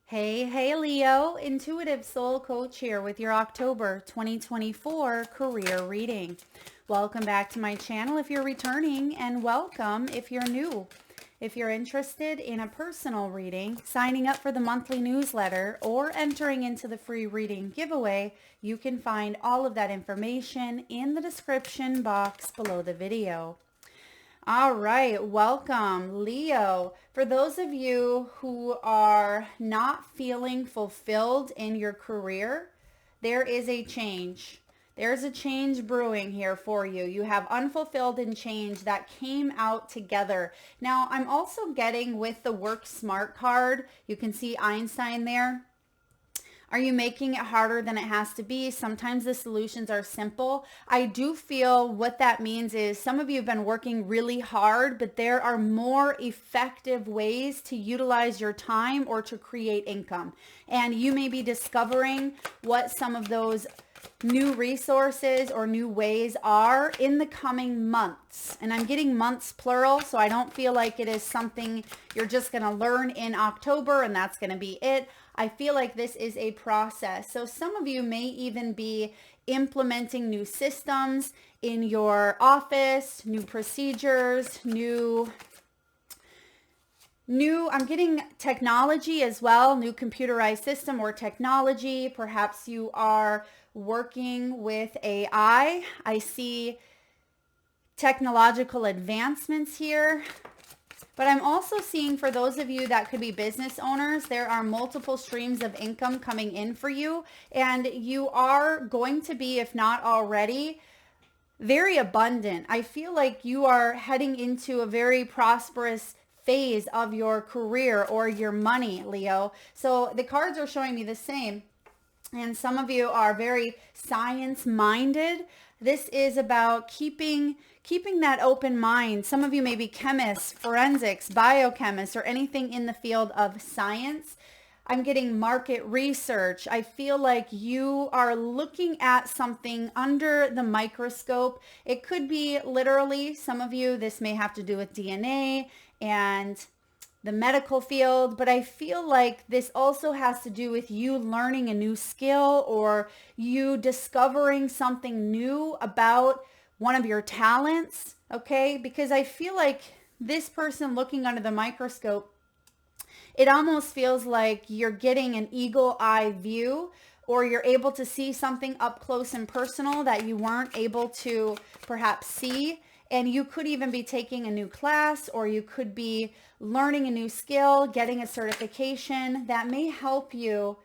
Hey, Leo, Intuitive Soul Coach here with your October 2024 career reading. Welcome back to my channel if you're returning, and welcome if you're new. If you're interested in a personal reading, signing up for the monthly newsletter, or entering into the free reading giveaway, you can find all of that information in the description box below the video. All right, welcome, Leo. For those of you who are not feeling fulfilled in your career, there is a change. There's a change brewing here for you. You have unfulfilled and change that came out together. Now, I'm also getting with the Work Smart card. You can see Einstein there. Are you making it harder than it has to be? Sometimes the solutions are simple. I do feel what that means is some of you have been working really hard, but there are more effective ways to utilize your time or to create income. And you may be discovering what some of those new resources or new ways are in the coming months. And I'm getting months plural, so I don't feel like it is something you're just going to learn in October and that's going to be it. I feel like this is a process. So some of you may even be implementing new systems in your office, new procedures, I'm getting technology as well, new computerized system or technology. Perhaps you are working with AI. I see technological advancements here. But I'm also seeing for those of you that could be business owners, there are multiple streams of income coming in for you. And you are going to be, if not already, very abundant. I feel like you are heading into a very prosperous phase of your career or your money, Leo. So the cards are showing me the same. And some of you are very science minded. This is about keeping that open mind. Some of you may be chemists, forensics, biochemists, or anything in the field of science. I'm getting market research. I feel like you are looking at something under the microscope. It could be literally, some of you, this may have to do with DNA and the medical field, but I feel like this also has to do with you learning a new skill or you discovering something new about one of your talents, okay? Because I feel like this person looking under the microscope, it almost feels like you're getting an eagle eye view or you're able to see something up close and personal that you weren't able to perhaps see. And you could even be taking a new class or you could be learning a new skill, getting a certification that may help you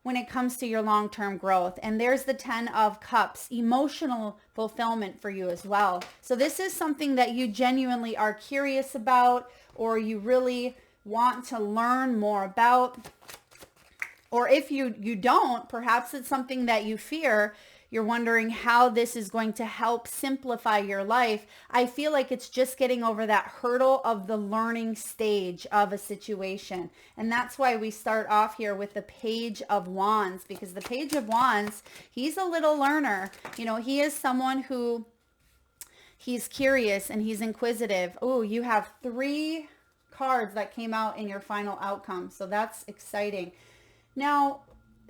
when it comes to your long-term growth. And there's the 10 of Cups, emotional fulfillment for you as well. So this is something that you genuinely are curious about or you really want to learn more about. Or if you don't, perhaps it's something that you fear. You're wondering how this is going to help simplify your life. I feel like it's just getting over that hurdle of the learning stage of a situation. And that's why we start off here with the Page of Wands, because the Page of Wands, he's a little learner. You know, he is someone who he's curious and he's inquisitive. Oh, you have 3 cards that came out in your final outcome. So that's exciting. Now,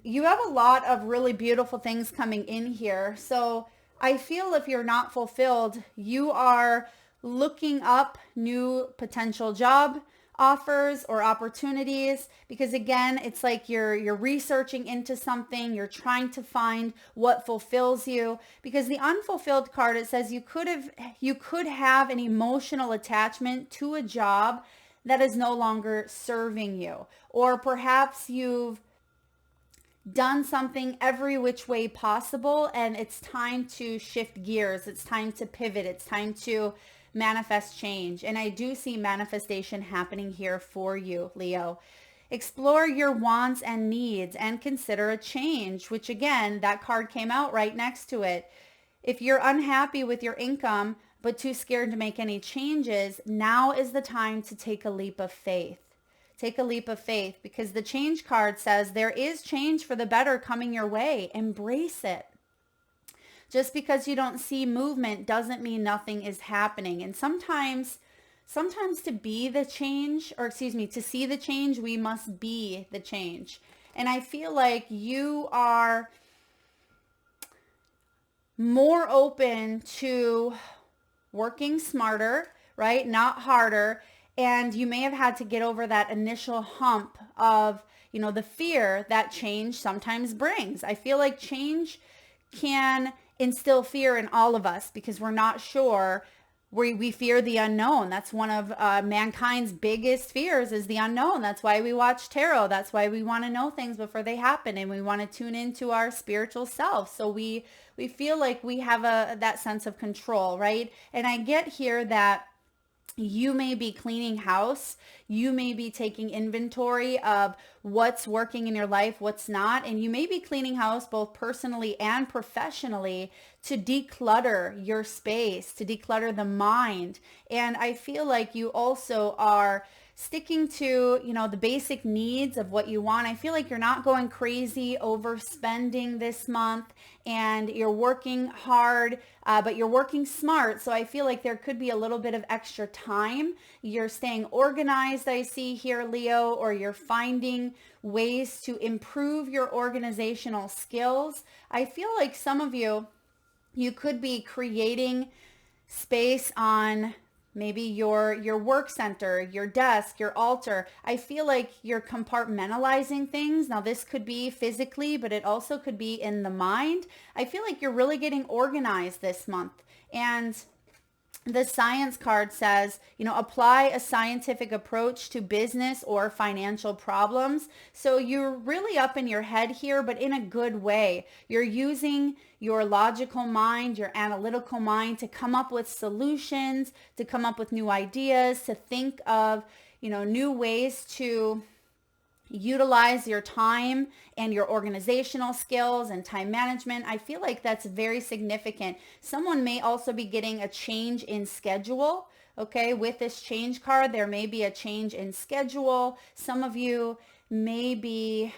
you have a lot of really beautiful things coming in here. So I feel if you're not fulfilled, you are looking up new potential job offers or opportunities because again, it's like you're researching into something, you're trying to find what fulfills you because the unfulfilled card, it says you could have an emotional attachment to a job that is no longer serving you, or perhaps you've done something every which way possible and it's time to shift gears. It's time to pivot. It's time to manifest change. And I do see manifestation happening here for you, Leo. Explore your wants and needs and consider a change, which again, that card came out right next to it. If you're unhappy with your income, but too scared to make any changes, now is the time to take a leap of faith. Take a leap of faith because the change card says there is change for the better coming your way. Embrace it. Just because you don't see movement doesn't mean nothing is happening. And sometimes sometimes to be the change, or excuse me, to see the change, we must be the change. And I feel like you are more open to working smarter, right? Not harder. And you may have had to get over that initial hump of, the fear that change sometimes brings. I feel like change can instill fear in all of us because we're not sure. We fear the unknown. That's one of mankind's biggest fears, is the unknown. That's why we watch tarot. That's why we want to know things before they happen, and we want to tune into our spiritual self. So we feel like we have that sense of control, right? And I get here that you may be cleaning house. You may be taking inventory of what's working in your life, what's not. And you may be cleaning house both personally and professionally to declutter your space, to declutter the mind. And I feel like you also are sticking to, the basic needs of what you want. I feel like you're not going crazy overspending this month, and you're working hard, but you're working smart. So I feel like there could be a little bit of extra time. You're staying organized, I see here, Leo, or you're finding ways to improve your organizational skills. I feel like some of you could be creating space on maybe your work center, your desk, your altar. I feel like you're compartmentalizing things. Now, this could be physically, but it also could be in the mind. I feel like you're really getting organized this month. And the science card says, apply a scientific approach to business or financial problems. So you're really up in your head here, but in a good way. You're using your logical mind, your analytical mind to come up with solutions, to come up with new ideas, to think of, new ways to utilize your time and your organizational skills and time management. I feel like that's very significant. Someone may also be getting a change in schedule. Okay, with this change card, there may be a change in schedule. Some of you may be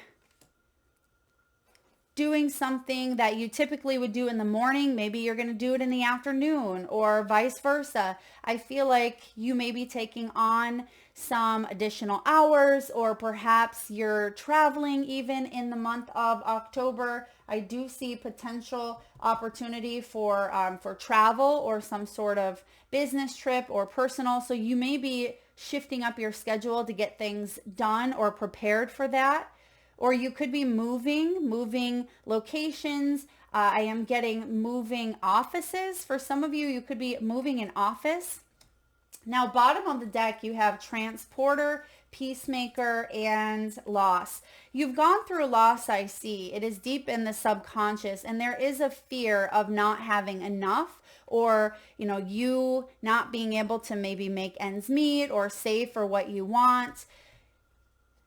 doing something that you typically would do in the morning. Maybe you're going to do it in the afternoon, or vice versa. I feel like you may be taking on some additional hours, or perhaps you're traveling even in the month of October. I do see potential opportunity for travel or some sort of business trip or personal. So you may be shifting up your schedule to get things done or prepared for that. Or you could be moving locations. I am getting moving offices. For some of you, you could be moving an office. Now, bottom of the deck, you have transporter, peacemaker, and loss. You've gone through loss, I see. It is deep in the subconscious, and there is a fear of not having enough, or, you not being able to maybe make ends meet or save for what you want.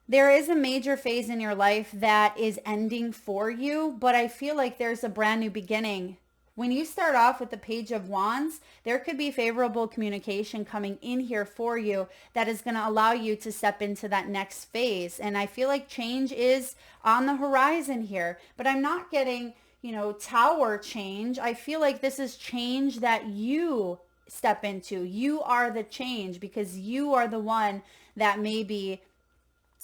There is a major phase in your life that is ending for you, but I feel like there's a brand new beginning. When you start off with the Page of Wands, there could be favorable communication coming in here for you that is going to allow you to step into that next phase. And I feel like change is on the horizon here, but I'm not getting, tower change. I feel like this is change that you step into. You are the change because you are the one that may be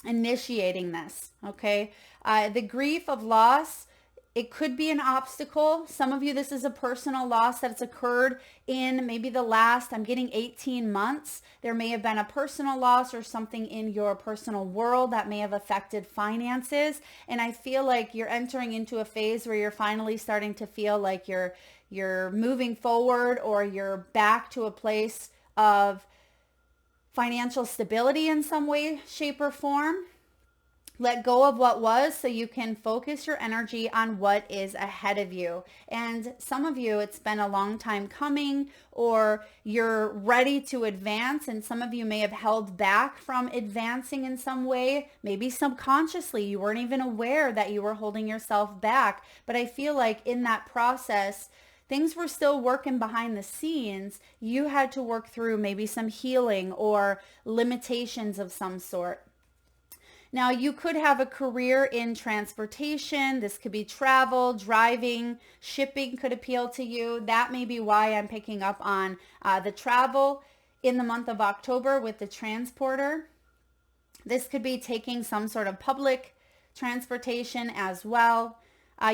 initiating this. Okay. The grief of loss, it could be an obstacle. Some of you, this is a personal loss that's occurred in maybe the last, I'm getting 18 months. There may have been a personal loss or something in your personal world that may have affected finances. And I feel like you're entering into a phase where you're finally starting to feel like you're moving forward, or you're back to a place of financial stability in some way, shape, or form. Let go of what was so you can focus your energy on what is ahead of you. And some of you, it's been a long time coming, or you're ready to advance, and some of you may have held back from advancing in some way. Maybe subconsciously you weren't even aware that you were holding yourself back. But I feel like in that process, things were still working behind the scenes. You had to work through maybe some healing or limitations of some sort. Now, you could have a career in transportation. This could be travel, driving, shipping could appeal to you. That may be why I'm picking up on the travel. in the month of October with the transporter. This could be taking some sort of public transportation as well.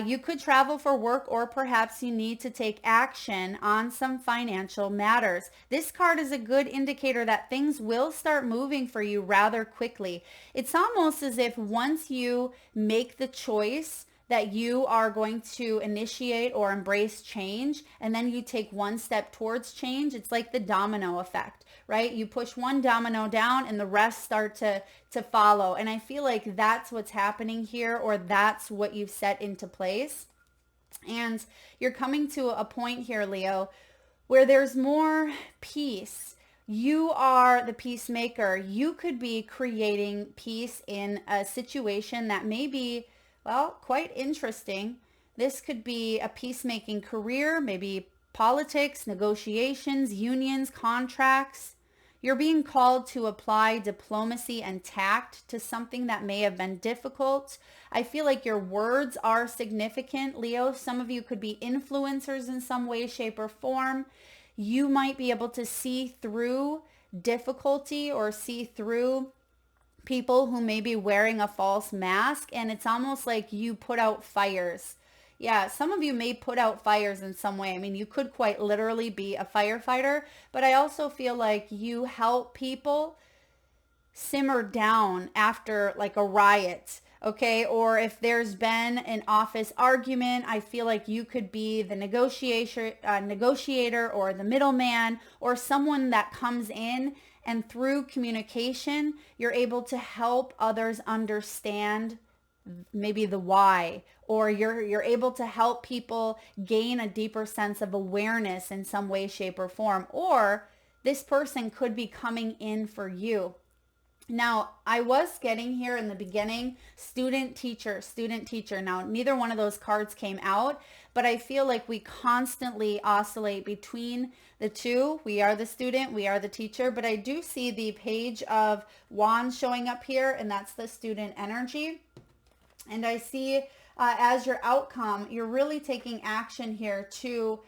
You could travel for work, or perhaps you need to take action on some financial matters. This card is a good indicator that things will start moving for you rather quickly. It's almost as if once you make the choice that you are going to initiate or embrace change, and then you take one step towards change, it's like the domino effect, right? You push one domino down and the rest start to follow. And I feel like that's what's happening here, or that's what you've set into place. And you're coming to a point here, Leo, where there's more peace. You are the peacemaker. You could be creating peace in a situation that may be, well, quite interesting. This could be a peacemaking career, maybe politics, negotiations, unions, contracts. You're being called to apply diplomacy and tact to something that may have been difficult. I feel like your words are significant, Leo. Some of you could be influencers in some way, shape, or form. You might be able to see through difficulty or see through people who may be wearing a false mask, and it's almost like you put out fires. Yeah, some of you may put out fires in some way. I mean, you could quite literally be a firefighter, but I also feel like you help people simmer down after like a riot, okay? Or if there's been an office argument, I feel like you could be the negotiator or the middleman, or someone that comes in, and through communication, you're able to help others understand maybe the why, or you're able to help people gain a deeper sense of awareness in some way, shape, or form. Or this person could be coming in for you. Now, I was getting here in the beginning, student, teacher, student, teacher. Now, neither one of those cards came out, but I feel like we constantly oscillate between the two. We are the student, we are the teacher, but I do see the Page of Wands showing up here, and that's the student energy. And I see as your outcome, you're really taking action here to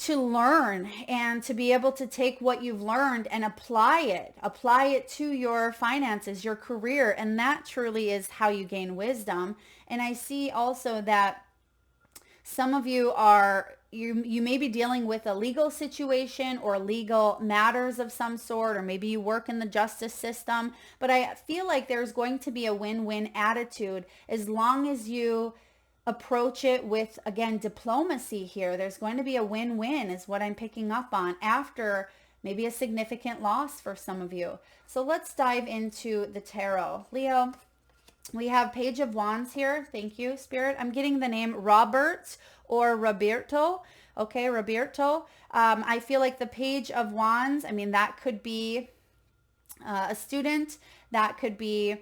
learn and to be able to take what you've learned and apply it to your finances, your career. And that truly is how you gain wisdom. And I see also that some of you you may be dealing with a legal situation or legal matters of some sort, or maybe you work in the justice system, but I feel like there's going to be a win-win attitude as long as you approach it with, again, diplomacy here. There's going to be a win-win is what I'm picking up on after maybe a significant loss for some of you. So let's dive into the tarot. Leo, we have Page of Wands here. Thank you, Spirit. I'm getting the name Robert or Roberto. Okay, Roberto. I feel like the Page of Wands, I mean, that could be a student. That could be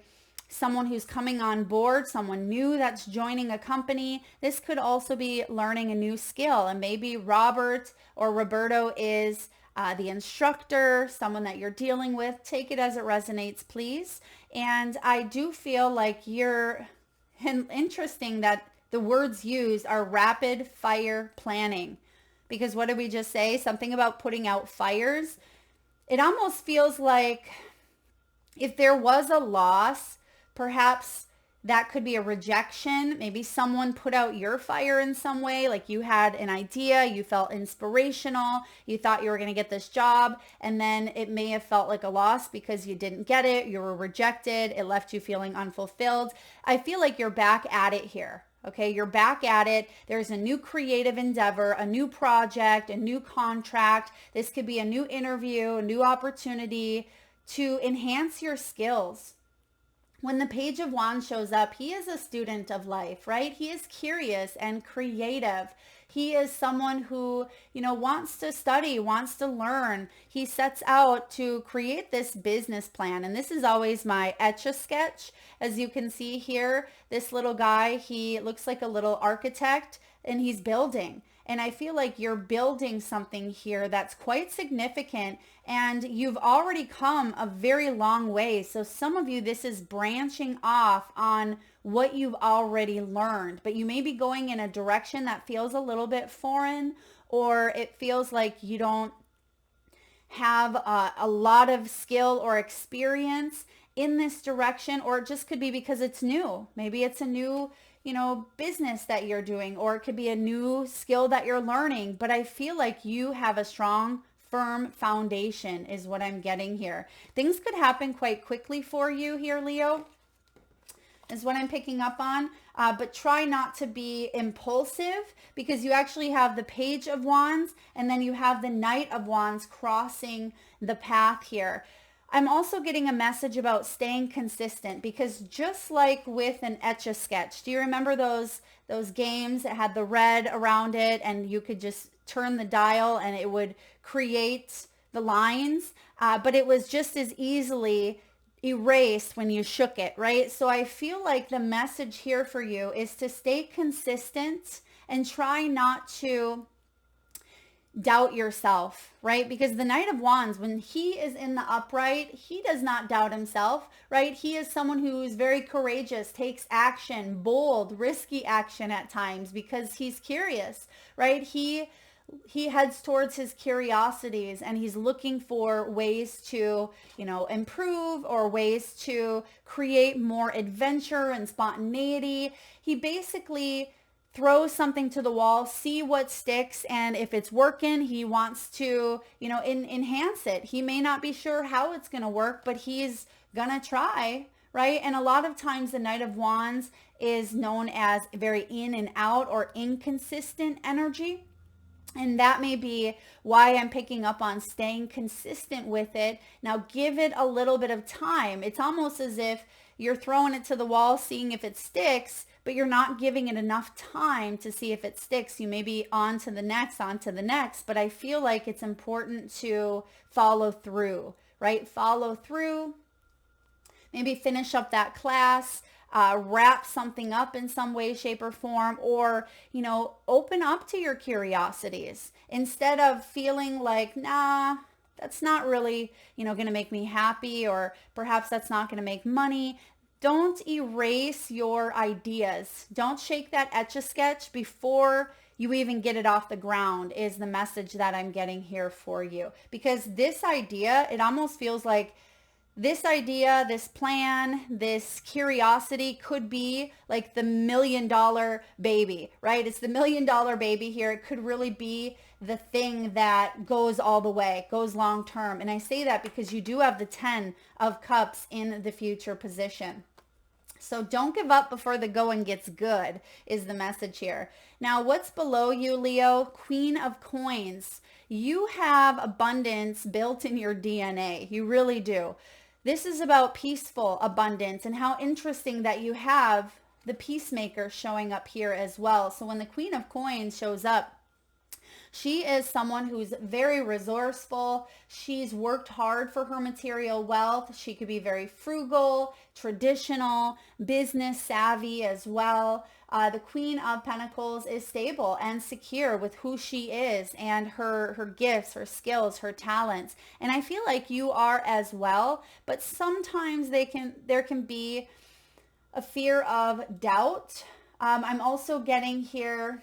someone who's coming on board, someone new that's joining a company. This could also be learning a new skill. And maybe Robert or Roberto is the instructor, someone that you're dealing with. Take it as it resonates, please. And I do feel like interesting that the words used are rapid fire planning. Because what did we just say? Something about putting out fires. It almost feels like if there was a loss, perhaps that could be a rejection. Maybe someone put out your fire in some way, like you had an idea, you felt inspirational, you thought you were going to get this job, and then it may have felt like a loss because you didn't get it, you were rejected, it left you feeling unfulfilled. I feel like you're back at it here. Okay, you're back at it. There's a new creative endeavor, a new project, a new contract. This could be a new interview, a new opportunity to enhance your skills. When the Page of Wands shows up, he is a student of life, right? He is curious and creative. He is someone who, wants to study, wants to learn. He sets out to create this business plan. And this is always my Etch-a-Sketch. As you can see here, this little guy, he looks like a little architect and he's building. And I feel like you're building something here that's quite significant, and you've already come a very long way. So some of you, this is branching off on what you've already learned, but you may be going in a direction that feels a little bit foreign, or it feels like you don't have a lot of skill or experience in this direction, or it just could be because it's new. Maybe it's a new, business that you're doing, or it could be a new skill that you're learning. But I feel like you have a strong, firm foundation is what I'm getting here. Things could happen quite quickly for you here, Leo, is what I'm picking up on. But try not to be impulsive, because you actually have the Page of Wands and then you have the Knight of Wands crossing the path here. I'm also getting a message about staying consistent, because just like with an Etch-a-Sketch, do you remember those games that had the red around it and you could just turn the dial and it would create the lines, but it was just as easily erased when you shook it, right? So I feel like the message here for you is to stay consistent and try not to doubt yourself, right? Because the Knight of Wands, when he is in the upright, he does not doubt himself, right? He is someone who is very courageous, takes action, bold, risky action at times, because he's curious, right? He heads towards his curiosities and he's looking for ways to, improve, or ways to create more adventure and spontaneity. He basically throw something to the wall, see what sticks, and if it's working, he wants to, enhance it. He may not be sure how it's going to work, but he's going to try, right? And a lot of times the Knight of Wands is known as very in and out or inconsistent energy. And that may be why I'm picking up on staying consistent with it. Now give it a little bit of time. It's almost as if you're throwing it to the wall, seeing if it sticks, but you're not giving it enough time to see if it sticks. You may be on to the next, but I feel like it's important to follow through, right? Follow through, maybe finish up that class, wrap something up in some way, shape, or form, or, open up to your curiosities instead of feeling like, nah, that's not really, going to make me happy, or perhaps that's not going to make money. Don't erase your ideas. Don't shake that Etch-a-Sketch before you even get it off the ground, is the message that I'm getting here for you. Because this idea, it almost feels like this idea, this plan, this curiosity could be like the $1 million baby, right? It's the $1 million baby here. It could really be the thing that goes all the way, goes long term. And I say that because you do have the 10 of Cups in the future position. So don't give up before the going gets good, is the message here. Now, what's below you, Leo? Queen of Coins. You have abundance built in your DNA. You really do. This is about peaceful abundance, and how interesting that you have the Peacemaker showing up here as well. So when the Queen of Coins shows up, she is someone who's very resourceful. She's worked hard for her material wealth. She could be very frugal, traditional, business savvy as well. The Queen of Pentacles is stable and secure with who she is and her gifts, her skills, her talents. And I feel like you are as well, but sometimes there can be a fear of doubt. I'm also getting here,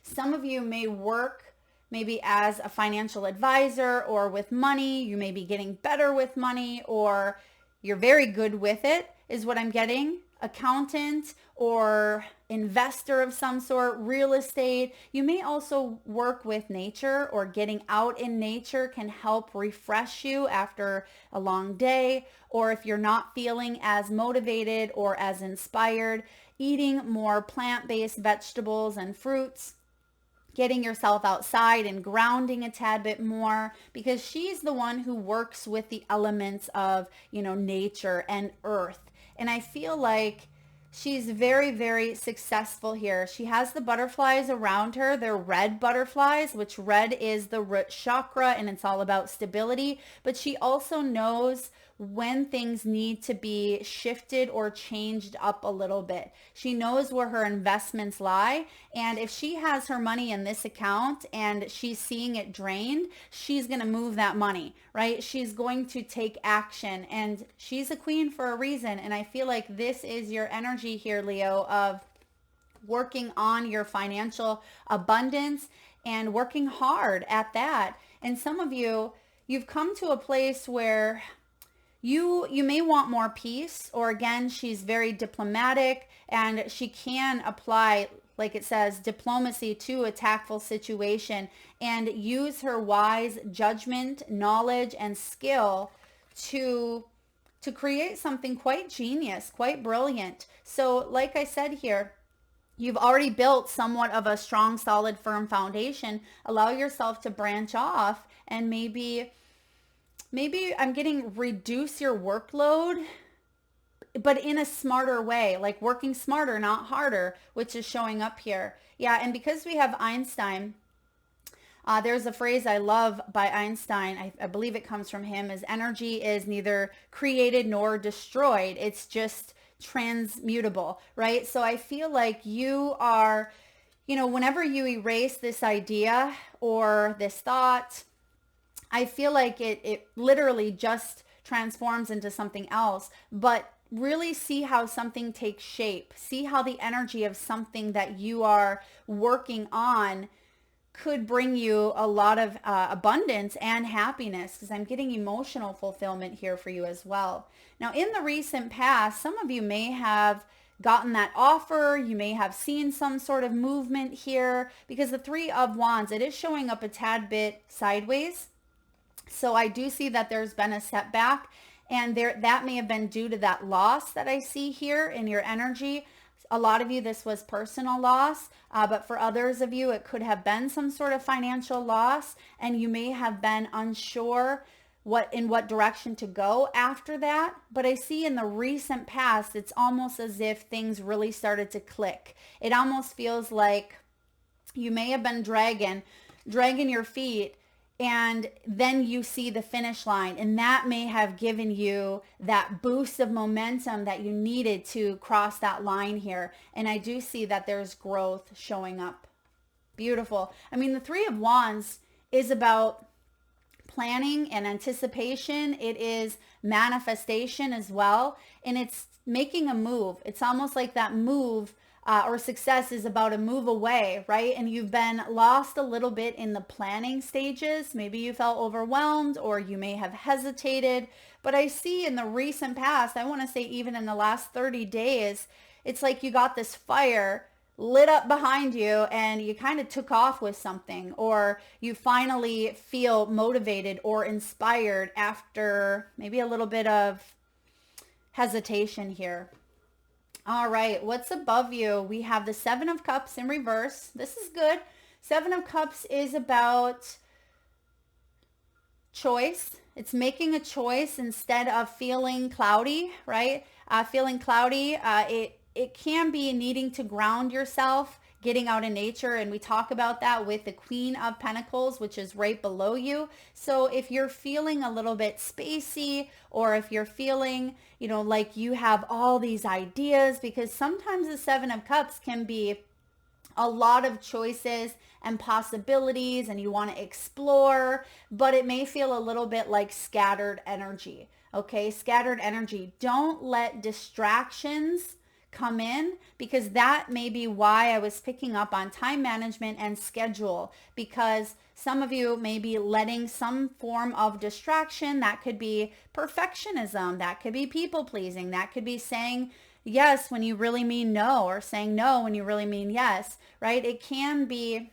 some of you may work maybe as a financial advisor or with money. You may be getting better with money, or you're very good with it, is what I'm getting. Accountant or investor of some sort, real estate. You may also work with nature, or getting out in nature can help refresh you after a long day. Or if you're not feeling as motivated or as inspired, eating more plant-based vegetables and fruits, getting yourself outside and grounding a tad bit more, because she's the one who works with the elements of, nature and earth. And I feel like she's very, very successful here. She has the butterflies around her. They're red butterflies, which red is the root chakra, and it's all about stability. But she also knows when things need to be shifted or changed up a little bit. She knows where her investments lie. And if she has her money in this account and she's seeing it drained, she's going to move that money, right? She's going to take action, and she's a queen for a reason. And I feel like this is your energy here, Leo, of working on your financial abundance and working hard at that. And some of you, you've come to a place where you may want more peace, or again, she's very diplomatic and she can apply, like it says, diplomacy to a tactful situation and use her wise judgment, knowledge, and skill to create something quite genius, quite brilliant. So like I said here, you've already built somewhat of a strong, solid, firm foundation. Allow yourself to branch off and maybe I'm getting reduce your workload, but in a smarter way, like working smarter, not harder, which is showing up here. Yeah, and because we have Einstein, there's a phrase I love by Einstein. I believe it comes from him, is energy is neither created nor destroyed. It's just transmutable, right? So I feel like you are, whenever you erase this idea or this thought, I feel like it literally just transforms into something else. But really see how something takes shape. See how the energy of something that you are working on could bring you a lot of abundance and happiness, because I'm getting emotional fulfillment here for you as well. Now, in the recent past, some of you may have gotten that offer. You may have seen some sort of movement here, because the Three of Wands, it is showing up a tad bit sideways. So I do see that there's been a setback, and that may have been due to that loss that I see here in your energy. A lot of you, this was personal loss, but for others of you, it could have been some sort of financial loss, and you may have been unsure in what direction to go after that. But I see in the recent past, it's almost as if things really started to click. It almost feels like you may have been dragging your feet, and then you see the finish line, and that may have given you that boost of momentum that you needed to cross that line here. And I do see that there's growth showing up. Beautiful. I mean, the Three of Wands is about planning and anticipation. It is manifestation as well. And it's making a move. It's almost like that move or success is about a move away, right? And you've been lost a little bit in the planning stages. Maybe you felt overwhelmed, or you may have hesitated. But I see in the recent past, I want to say even in the last 30 days, it's like you got this fire lit up behind you and you kind of took off with something, or you finally feel motivated or inspired after maybe a little bit of hesitation here. All right, what's above you? We have the Seven of Cups in reverse. This is good. Seven of Cups is about choice. It's making a choice instead of feeling cloudy, right? Feeling cloudy, it can be needing to ground yourself, getting out in nature, and we talk about that with the Queen of Pentacles, which is right below you. So if you're feeling a little bit spacey, or if you're feeling, like you have all these ideas, because sometimes the Seven of Cups can be a lot of choices and possibilities, and you want to explore, but it may feel a little bit like scattered energy. Okay, scattered energy. Don't let distractions come in, because that may be why I was picking up on time management and schedule, because some of you may be letting some form of distraction. That could be perfectionism, that could be people pleasing, that could be saying yes when you really mean no, or saying no when you really mean yes, right? It can be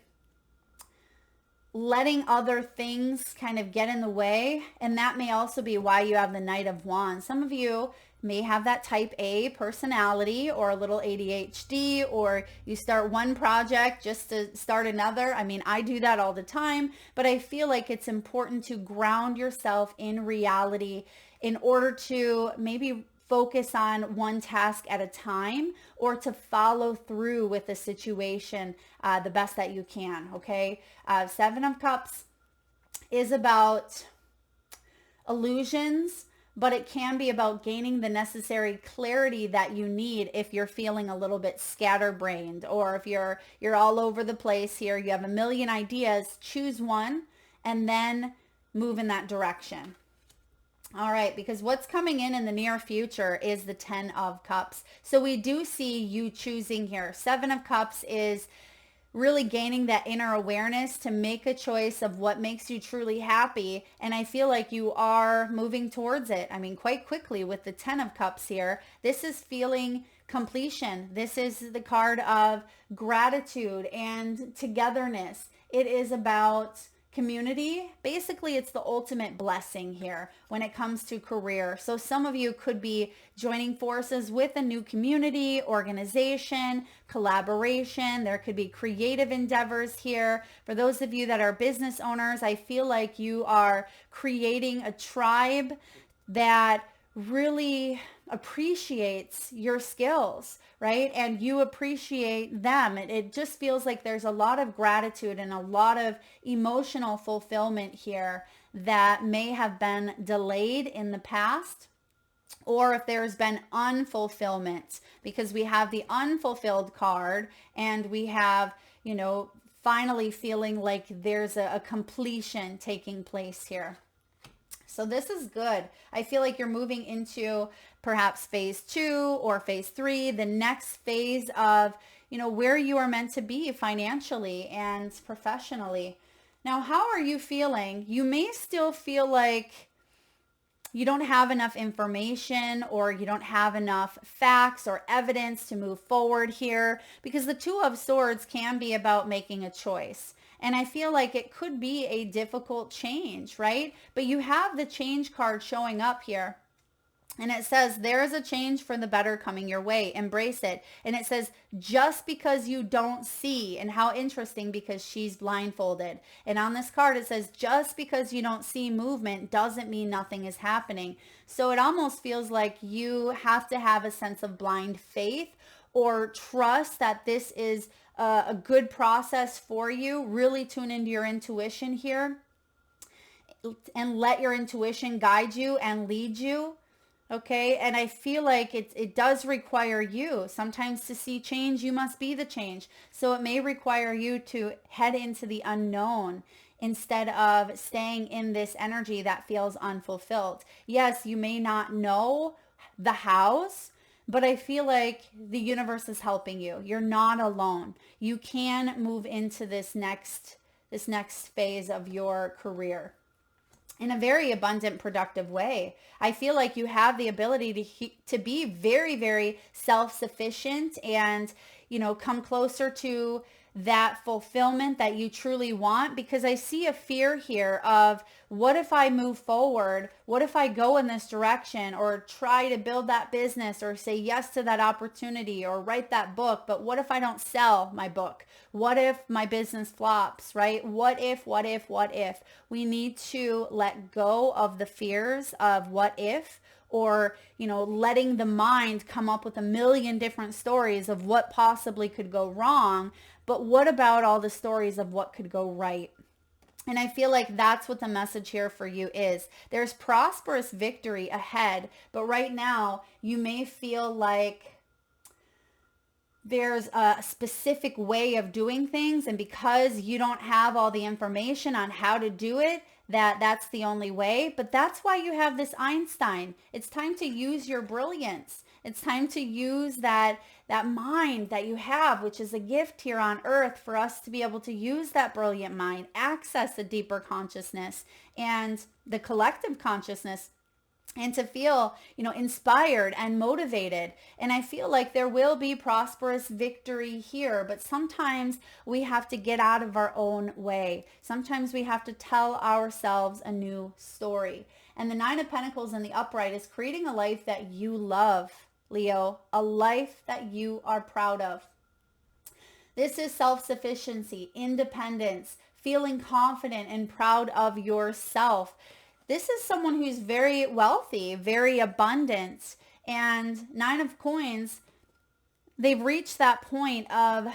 letting other things kind of get in the way, and that may also be why you have the Knight of Wands. Some of you may have that type A personality, or a little ADHD, or you start one project just to start another. I mean, I do that all the time, but I feel like it's important to ground yourself in reality in order to maybe focus on one task at a time, or to follow through with the situation the best that you can, okay? Seven of Cups is about illusions, but it can be about gaining the necessary clarity that you need if you're feeling a little bit scatterbrained, or if you're all over the place here, you have a million ideas. Choose one and then move in that direction. All right, because what's coming in the near future is the Ten of Cups. So we do see you choosing here. Seven of Cups is really gaining that inner awareness to make a choice of what makes you truly happy. And I feel like you are moving towards it. I mean, quite quickly with the 10 of Cups here. This is feeling completion. This is the card of gratitude and togetherness. It is about community. Basically, it's the ultimate blessing here when it comes to career. So some of you could be joining forces with a new community, organization, collaboration. There could be creative endeavors here. For those of you that are business owners, I feel like you are creating a tribe that really appreciates your skills, right? And you appreciate them. It just feels like there's a lot of gratitude and a lot of emotional fulfillment here that may have been delayed in the past, or if there's been unfulfillment, because we have the unfulfilled card and we have, finally feeling like there's a completion taking place here. So this is good. I feel like you're moving into perhaps phase 2 or phase 3, the next phase of, where you are meant to be financially and professionally. Now, how are you feeling? You may still feel like you don't have enough information or you don't have enough facts or evidence to move forward here, because the 2 of Swords can be about making a choice. And I feel like it could be a difficult change, right? But you have the change card showing up here. And it says, there is a change for the better coming your way. Embrace it. And it says, just because you don't see. And how interesting, because she's blindfolded. And on this card, it says, just because you don't see movement doesn't mean nothing is happening. So it almost feels like you have to have a sense of blind faith or trust that this is a good process for you. Really tune into your intuition here and let your intuition guide you and lead you. Okay. And I feel like it does require you. Sometimes to see change, you must be the change. So it may require you to head into the unknown instead of staying in this energy that feels unfulfilled. Yes, you may not know the hows, but I feel like the universe is helping you. You're not alone. You can move into this next phase of your career in a very abundant, productive way. I feel like you have the ability to be very, very self-sufficient and, come closer to that fulfillment that you truly want, because I see a fear here of, what if I move forward? What if I go in this direction or try to build that business or say yes to that opportunity or write that book? But what if I don't sell my book? What if my business flops, right? What if? We need to let go of the fears of what if, or, letting the mind come up with a million different stories of what possibly could go wrong. But what about all the stories of what could go right? And I feel like that's what the message here for you is. There's prosperous victory ahead, but right now you may feel like there's a specific way of doing things, and because you don't have all the information on how to do it, that's the only way. But that's why you have this Einstein. It's time to use your brilliance. It's time to use that mind that you have, which is a gift here on earth, for us to be able to use that brilliant mind, access a deeper consciousness and the collective consciousness, and to feel, inspired and motivated. And I feel like there will be prosperous victory here, but sometimes we have to get out of our own way. Sometimes we have to tell ourselves a new story. And the 9 of Pentacles in the upright is creating a life that you love, Leo, a life that you are proud of. This is self-sufficiency, independence, feeling confident and proud of yourself. This is someone who's very wealthy, very abundant. And 9 of Coins, they've reached that point of,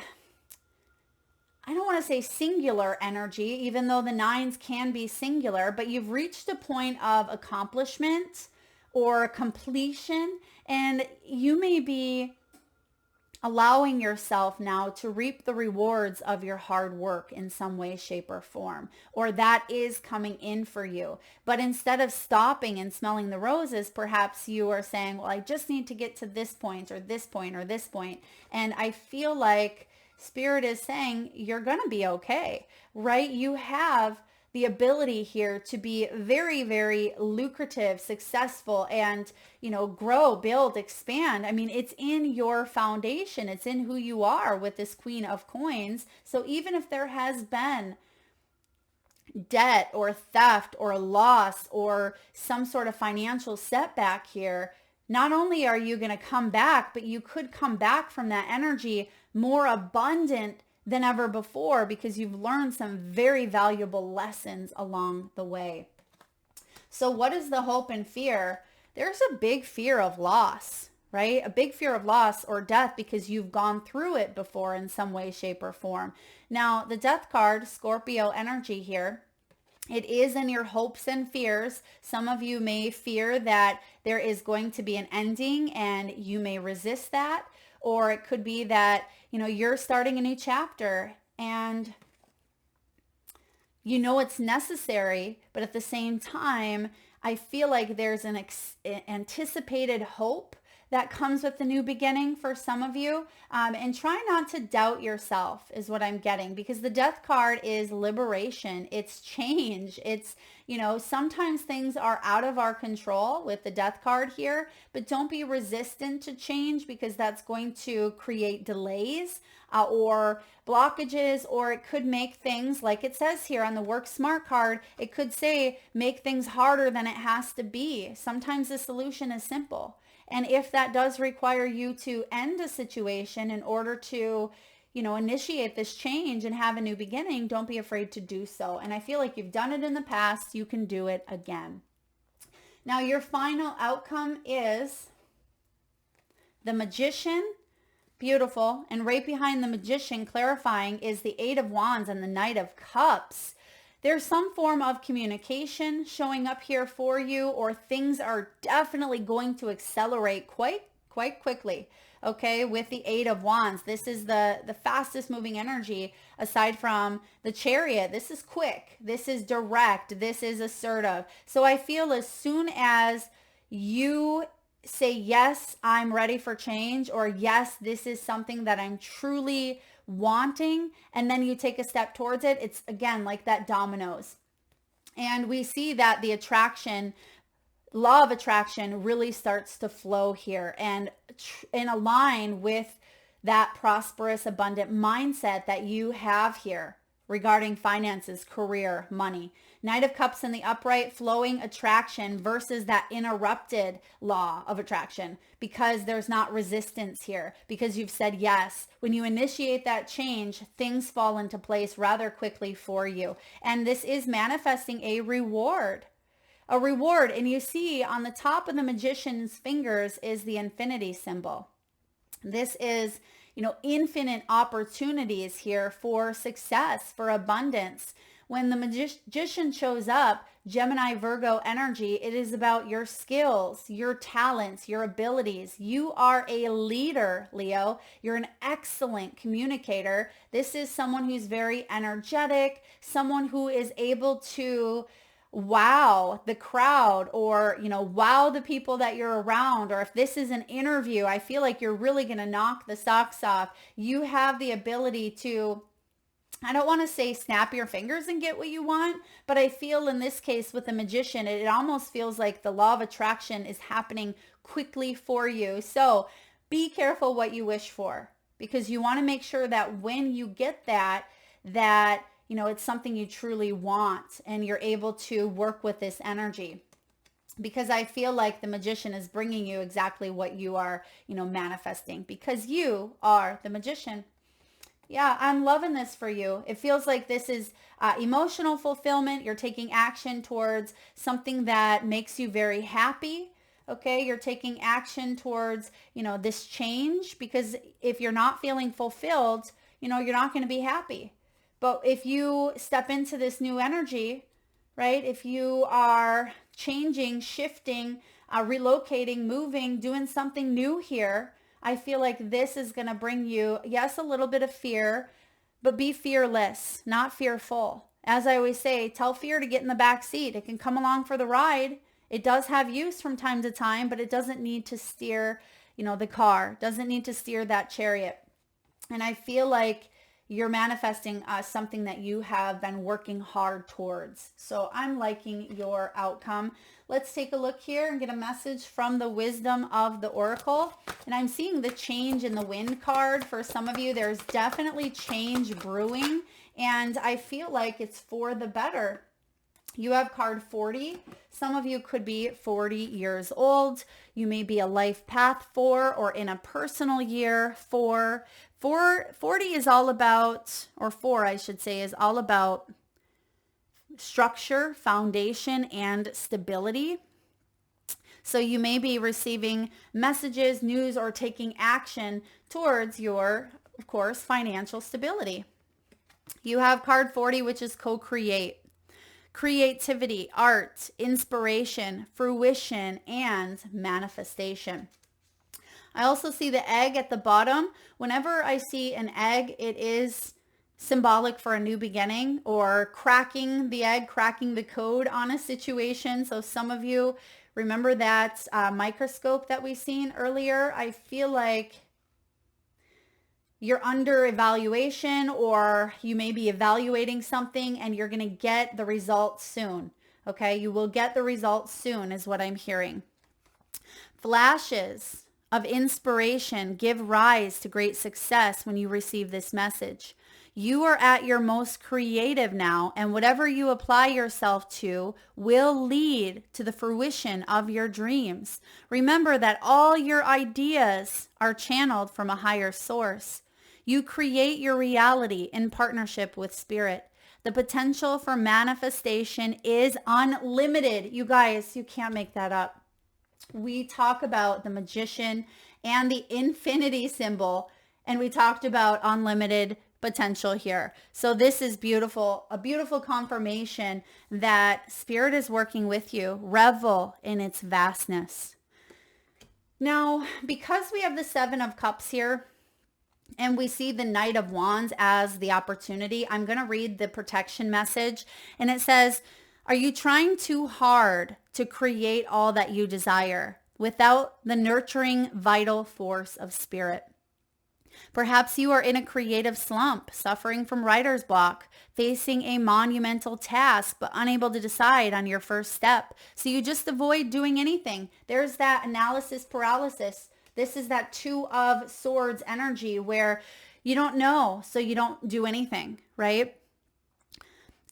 I don't want to say singular energy, even though the 9s can be singular, but you've reached a point of accomplishment or completion, and you may be allowing yourself now to reap the rewards of your hard work in some way, shape, or form, or that is coming in for you. But instead of stopping and smelling the roses, perhaps you are saying, well, I just need to get to this point or this point or this point. And I feel like Spirit is saying you're going to be okay, right? You have the ability here to be very, very lucrative, successful, and, grow, build, expand. I mean, it's in your foundation. It's in who you are with this Queen of Coins. So even if there has been debt or theft or loss or some sort of financial setback here, not only are you going to come back, but you could come back from that energy more abundant than ever before because you've learned some very valuable lessons along the way. So what is the hope and fear? There's a big fear of loss, right? A big fear of loss or death because you've gone through it before in some way, shape, or form. Now, the Death card, Scorpio energy here, it is in your hopes and fears. Some of you may fear that there is going to be an ending and you may resist that. Or it could be that, you're starting a new chapter and it's necessary, but at the same time, I feel like there's an anticipated hope that comes with the new beginning for some of you. And try not to doubt yourself is what I'm getting, because the Death card is liberation. It's change. It's, sometimes things are out of our control with the Death card here, but don't be resistant to change because that's going to create delays or blockages, or it could make things, like it says here on the Work Smart card, it could say make things harder than it has to be. Sometimes the solution is simple. And if that does require you to end a situation in order to, initiate this change and have a new beginning, don't be afraid to do so. And I feel like you've done it in the past. You can do it again. Now, your final outcome is the Magician. Beautiful. And right behind the Magician, clarifying, is the Eight of Wands and the Knight of Cups. There's some form of communication showing up here for you, or things are definitely going to accelerate quite quickly. Okay, with the Eight of Wands, this is the fastest moving energy aside from the Chariot. This is quick. This is direct. This is assertive. So I feel as soon as you say, yes, I'm ready for change, or yes, this is something that I'm truly wanting, and then you take a step towards it, it's again like that dominoes. And we see that the law of attraction really starts to flow here and align with that prosperous, abundant mindset that you have here regarding finances, career, money. Knight of Cups in the upright, flowing attraction versus that interrupted law of attraction, because there's not resistance here, because you've said yes. When you initiate that change, things fall into place rather quickly for you. And this is manifesting a reward. A reward. And you see on the top of the Magician's fingers is the infinity symbol. This is, infinite opportunities here for success, for abundance. When the Magician shows up, Gemini, Virgo energy, it is about your skills, your talents, your abilities. You are a leader, Leo. You're an excellent communicator. This is someone who's very energetic, someone who is able to wow the crowd, or, wow the people that you're around. Or if this is an interview, I feel like you're really going to knock the socks off. You have the ability to, I don't want to say snap your fingers and get what you want, but I feel in this case with the Magician, it almost feels like the law of attraction is happening quickly for you. So be careful what you wish for, because you want to make sure that when you get that it's something you truly want and you're able to work with this energy. Because I feel like the Magician is bringing you exactly what you are, manifesting, because you are the Magician. Yeah, I'm loving this for you. It feels like this is emotional fulfillment. You're taking action towards something that makes you very happy. Okay, you're taking action towards, this change, because if you're not feeling fulfilled, you're not going to be happy. But if you step into this new energy, right? If you are changing, shifting, relocating, moving, doing something new here, I feel like this is going to bring you, yes, a little bit of fear, but be fearless, not fearful. As I always say, tell fear to get in the back seat. It can come along for the ride. It does have use from time to time, but it doesn't need to steer, the car, doesn't need to steer that chariot. And I feel like you're manifesting something that you have been working hard towards. So I'm liking your outcome. Let's take a look here and get a message from the wisdom of the oracle. And I'm seeing the change in the wind card. For some of you, there's definitely change brewing, and I feel like it's for the better. You have card 40. Some of you could be 40 years old. You may be a life path 4 or in a personal year 4. 40 is all about, or 4 I should say, is all about structure, foundation, and stability. So you may be receiving messages, news, or taking action towards your, of course, financial stability. You have card 40, which is co-create. Creativity, art, inspiration, fruition, and manifestation. I also see the egg at the bottom. Whenever I see an egg, it is symbolic for a new beginning or cracking the egg, cracking the code on a situation. So some of you remember that microscope that we seen earlier. I feel like you're under evaluation, or you may be evaluating something and you're going to get the results soon. Okay, you will get the results soon is what I'm hearing. Flashes of inspiration give rise to great success when you receive this message. You are at your most creative now, and whatever you apply yourself to will lead to the fruition of your dreams. Remember that all your ideas are channeled from a higher source. You create your reality in partnership with spirit. The potential for manifestation is unlimited. You guys, you can't make that up. We talk about the magician and the infinity symbol, and we talked about unlimited potential here. So this is beautiful, a beautiful confirmation that spirit is working with you. Revel in its vastness. Now, because we have the 7 of Cups here, and we see the Knight of Wands as the opportunity, I'm going to read the protection message. And it says, are you trying too hard to create all that you desire without the nurturing vital force of spirit? Perhaps you are in a creative slump, suffering from writer's block, facing a monumental task, but unable to decide on your first step. So you just avoid doing anything. There's that analysis paralysis. This is that 2 of Swords energy where you don't know, so you don't do anything, right?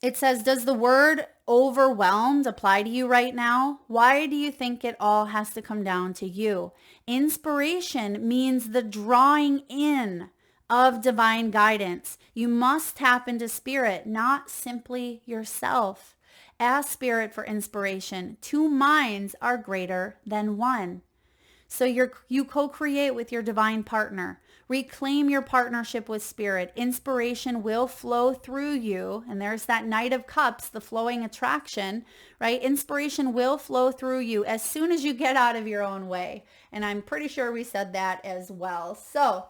It says, does the word overwhelmed apply to you right now? Why do you think it all has to come down to you? Inspiration means the drawing in of divine guidance. You must tap into spirit, not simply yourself. Ask spirit for inspiration. 2 minds are greater than 1. So you co-create with your divine partner. Reclaim your partnership with spirit. Inspiration will flow through you. And there's that Knight of Cups, the flowing attraction, right? Inspiration will flow through you as soon as you get out of your own way. And I'm pretty sure we said that as well. So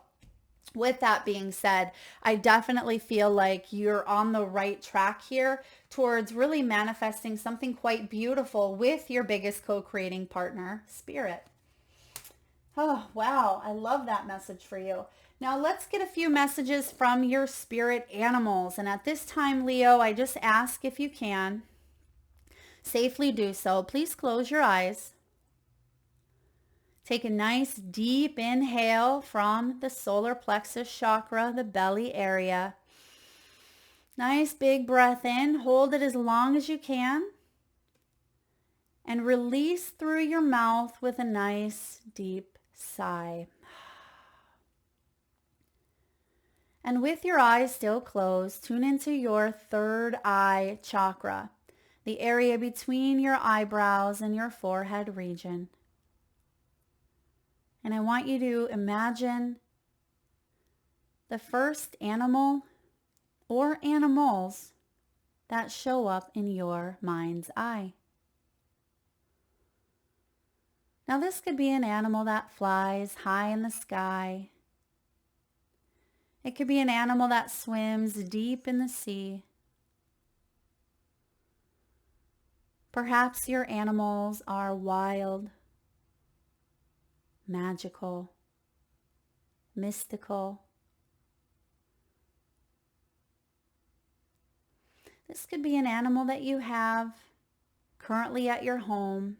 with that being said, I definitely feel like you're on the right track here towards really manifesting something quite beautiful with your biggest co-creating partner, spirit. Oh, wow. I love that message for you. Now let's get a few messages from your spirit animals. And at this time, Leo, I just ask if you can safely do so. Please close your eyes. Take a nice deep inhale from the solar plexus chakra, the belly area. Nice big breath in. Hold it as long as you can. And release through your mouth with a nice deep sigh. And with your eyes still closed, tune into your third eye chakra, the area between your eyebrows and your forehead region. And I want you to imagine the first animal or animals that show up in your mind's eye. Now this could be an animal that flies high in the sky. It could be an animal that swims deep in the sea. Perhaps your animals are wild, magical, mystical, This could be an animal that you have currently at your home.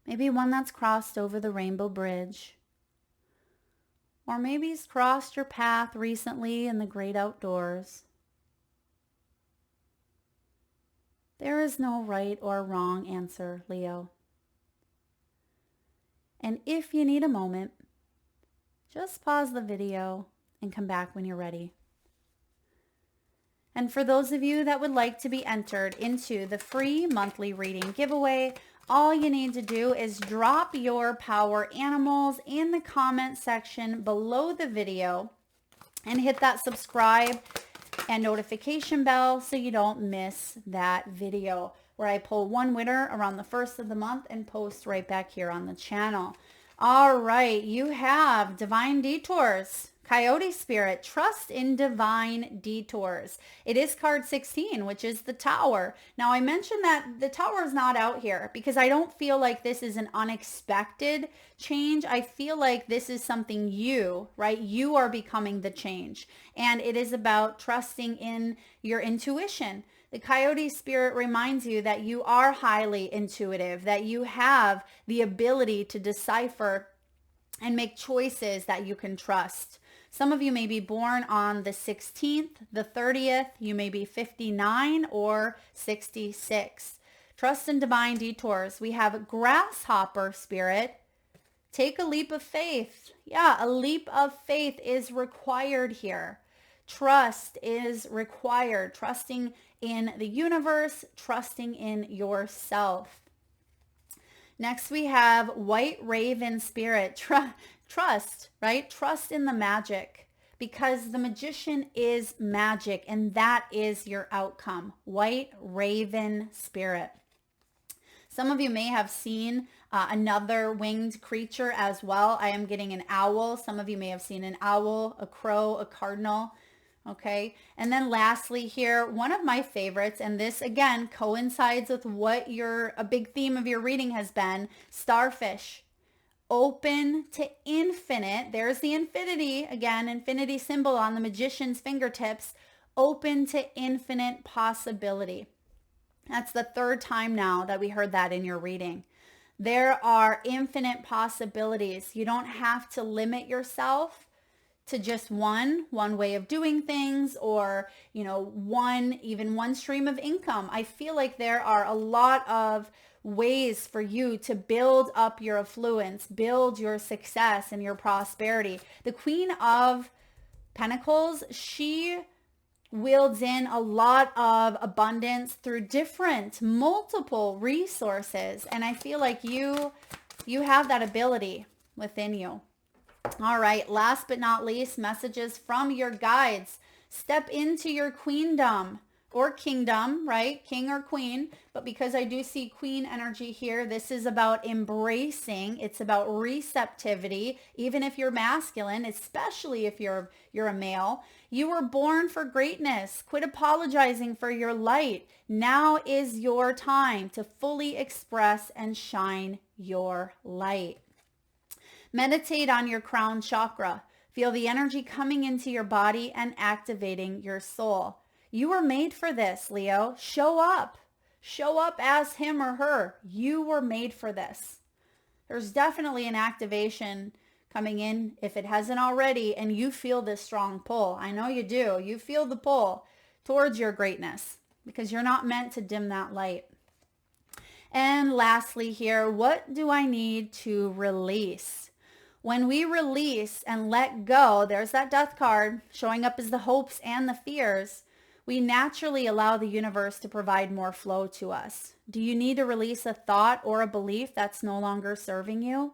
Maybe one that's crossed over the rainbow bridge. Or maybe he's crossed your path recently in the great outdoors. There is no right or wrong answer, Leo. And if you need a moment, just pause the video and come back when you're ready. And for those of you that would like to be entered into the free monthly reading giveaway, all you need to do is drop your power animals in the comment section below the video and hit that subscribe and notification bell so you don't miss that video where I pull one winner around the first of the month and post right back here on the channel. All right, you have Divine Detours. Coyote Spirit, trust in divine detours. It is card 16, which is the Tower. Now, I mentioned that the Tower is not out here because I don't feel like this is an unexpected change. I feel like this is something you, right? You are becoming the change. And it is about trusting in your intuition. The Coyote Spirit reminds you that you are highly intuitive, that you have the ability to decipher and make choices that you can trust. Some of you may be born on the 16th, the 30th, you may be 59 or 66. Trust in divine detours. We have Grasshopper Spirit. Take a leap of faith. Yeah, a leap of faith is required here. Trust is required. Trusting in the universe, trusting in yourself. Next we have White Raven Spirit. Trust, right? Trust in the magic because the magician is magic and that is your outcome. White Raven Spirit. Some of you may have seen another winged creature as well. I am getting an owl. Some of you may have seen an owl, a crow, a cardinal. Okay. And then lastly here, one of my favorites, and this again coincides with what a big theme of your reading has been, starfish. Open to infinite. There's the infinity, again, infinity symbol on the magician's fingertips. Open to infinite possibility. That's the third time now that we heard that in your reading. There are infinite possibilities. You don't have to limit yourself to just one way of doing things or, even one stream of income. I feel like there are a lot of ways for you to build up your affluence, build your success and your prosperity. The Queen of Pentacles, she wields in a lot of abundance through multiple resources. And I feel like you have that ability within you. All right, last but not least, messages from your guides. Step into your queendom or kingdom, right? King or queen. But because I do see queen energy here, this is about embracing. It's about receptivity. Even if you're masculine, especially if you're a male, you were born for greatness. Quit apologizing for your light. Now is your time to fully express and shine your light. Meditate on your crown chakra. Feel the energy coming into your body and activating your soul. You were made for this, Leo. Show up. Show up as him or her. You were made for this. There's definitely an activation coming in if it hasn't already, and you feel this strong pull. I know you do. You feel the pull towards your greatness because you're not meant to dim that light. And lastly here, what do I need to release? When we release and let go, there's that death card showing up as the hopes and the fears. We naturally allow the universe to provide more flow to us. Do you need to release a thought or a belief that's no longer serving you?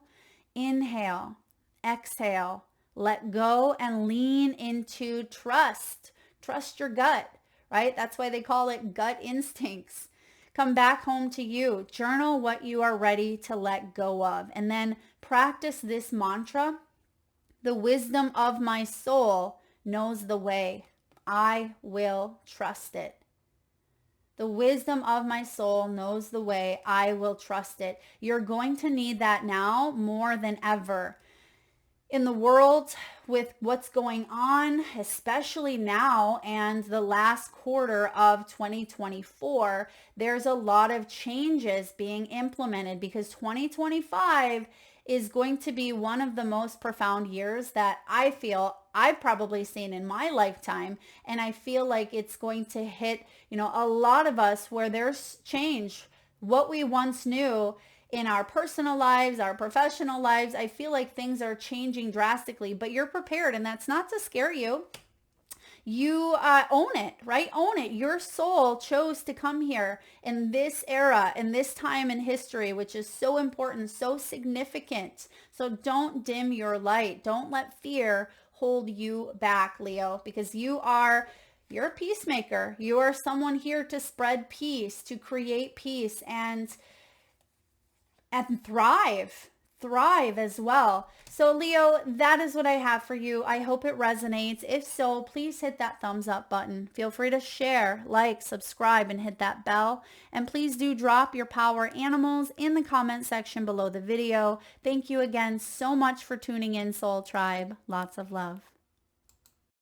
Inhale, exhale, let go and lean into trust. Trust your gut, right? That's why they call it gut instincts. Come back home to you. Journal what you are ready to let go of. And then practice this mantra. The wisdom of my soul knows the way. I will trust it. The wisdom of my soul knows the way. I will trust it. You're going to need that now more than ever. in the world with what's going on, especially now and the last quarter of 2024, there's a lot of changes being implemented because 2025 is going to be one of the most profound years that I feel I've probably seen in my lifetime. And I feel like it's going to hit, a lot of us where there's change. What we once knew in our personal lives, our professional lives, I feel like things are changing drastically, but you're prepared, and that's not to scare you. You own it, right? Own it. Your soul chose to come here in this era, in this time in history, which is so important, so significant. So don't dim your light. Don't let fear hold you back, Leo, because you're a peacemaker. You are someone here to spread peace, to create peace, and thrive as well. So Leo, that is what I have for you. I hope it resonates. If so, please hit that thumbs up button. Feel free to share, like, subscribe, and hit that bell. And please do drop your power animals in the comment section below the video. Thank you again so much for tuning in, Soul Tribe. Lots of love.